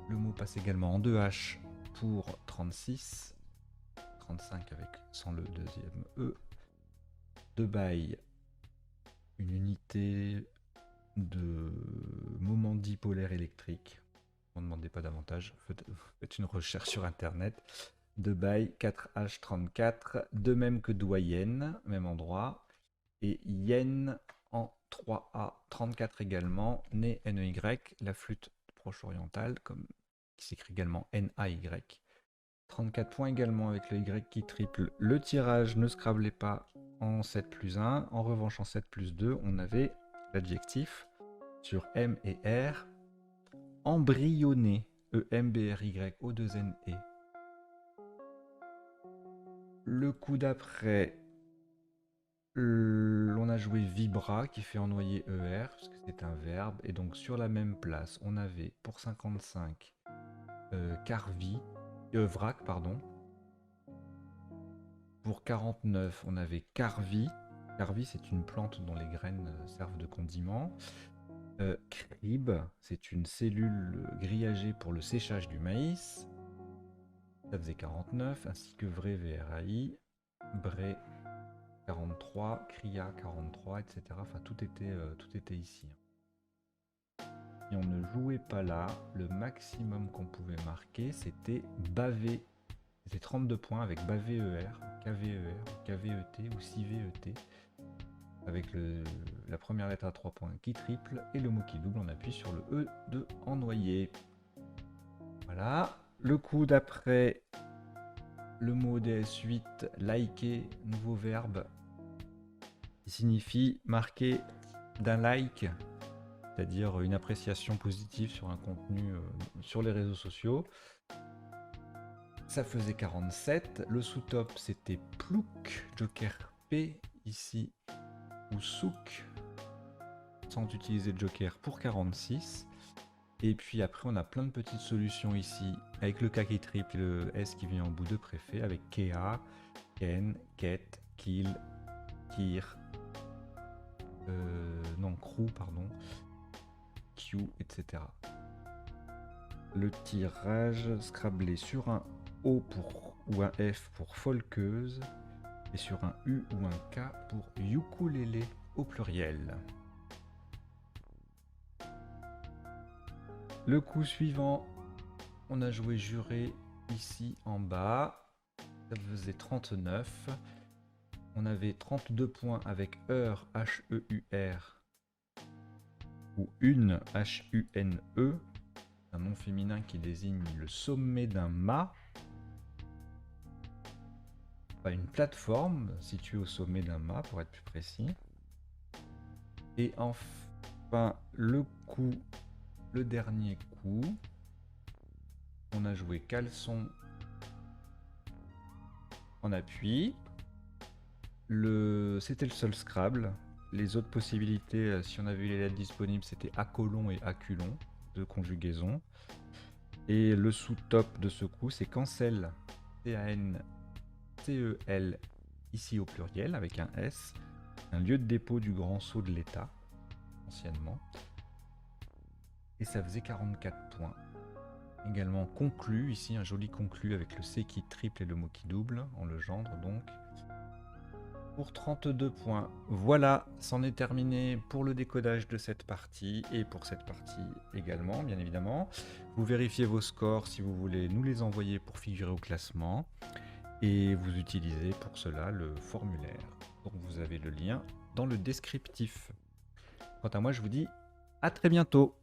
Le mot passe également en 2H pour 36. 35 avec sans le deuxième E. De bail, une unité de moment dipolaire électrique. On ne demandait pas davantage, faites une recherche sur internet. De bail 4H34, de même que doyenne, même endroit. Et yen en 3A34 également, né NEY, la flûte proche-orientale, qui s'écrit également NAY. 34 points également avec le Y qui triple. Le tirage ne scrablait pas en 7 plus 1. En revanche, en 7 plus 2, on avait l'adjectif sur M et R, embryonné, E-M-B-R-Y-O-2-N-E. Le coup d'après, on a joué vibra qui fait ennoyer ER, parce que c'est un verbe. Et donc sur la même place, on avait pour 55 carvi, vrac, pardon. Pour 49, on avait carvi. Carvi, c'est une plante dont les graines servent de condiment. Crib, c'est une cellule grillagée pour le séchage du maïs. Ça faisait 49, ainsi que Vrai VRAI, Bray 43, Cria 43, etc. Enfin, tout était ici. Si on ne jouait pas là, le maximum qu'on pouvait marquer, c'était Bavé. C'était 32 points avec Bavé ER, KVER, KVET ou 6VET. Avec la première lettre à 3 points qui triple et le mot qui double, on appuie sur le E de en noyer. Voilà. Le coup d'après, le mot DS8, liker, nouveau verbe, qui signifie marquer d'un like, c'est-à-dire une appréciation positive sur un contenu sur les réseaux sociaux. Ça faisait 47. Le sous-top, c'était Plouk, Joker P ici, ou Souk, sans utiliser de Joker, pour 46. Et puis après, on a plein de petites solutions ici, avec le K qui triple et le S qui vient en bout de préfet, avec Kea, Ken, Ket, Kill, Kir, non, Crew, pardon, Q, etc. Le tirage scrablé sur un O ou un F pour folkeuse, et sur un U ou un K pour ukulélé au pluriel. Le coup suivant, on a joué juré ici en bas, ça faisait 39. On avait 32 points avec heure, H-E-U-R, ou une, H-U-N-E, un nom féminin qui désigne le sommet d'un mât, une plateforme située au sommet d'un mât pour être plus précis. Et enfin, le dernier coup, on a joué caleçon en appui. C'était le seul Scrabble. Les autres possibilités, si on avait eu les lettres disponibles, c'était acolon et aculon, de conjugaison. Et le sous-top de ce coup, c'est cancel, C-A-N-C-E-L, ici au pluriel, avec un S, un lieu de dépôt du Grand Sceau de l'État, anciennement. Et ça faisait 44 points. Également conclu, ici un joli conclu avec le C qui triple et le mot qui double, en legendre donc. Pour 32 points. Voilà, c'en est terminé pour le décodage de cette partie et pour cette partie également, bien évidemment. Vous vérifiez vos scores si vous voulez nous les envoyer pour figurer au classement et vous utilisez pour cela le formulaire. Donc vous avez le lien dans le descriptif. Quant à moi, je vous dis à très bientôt.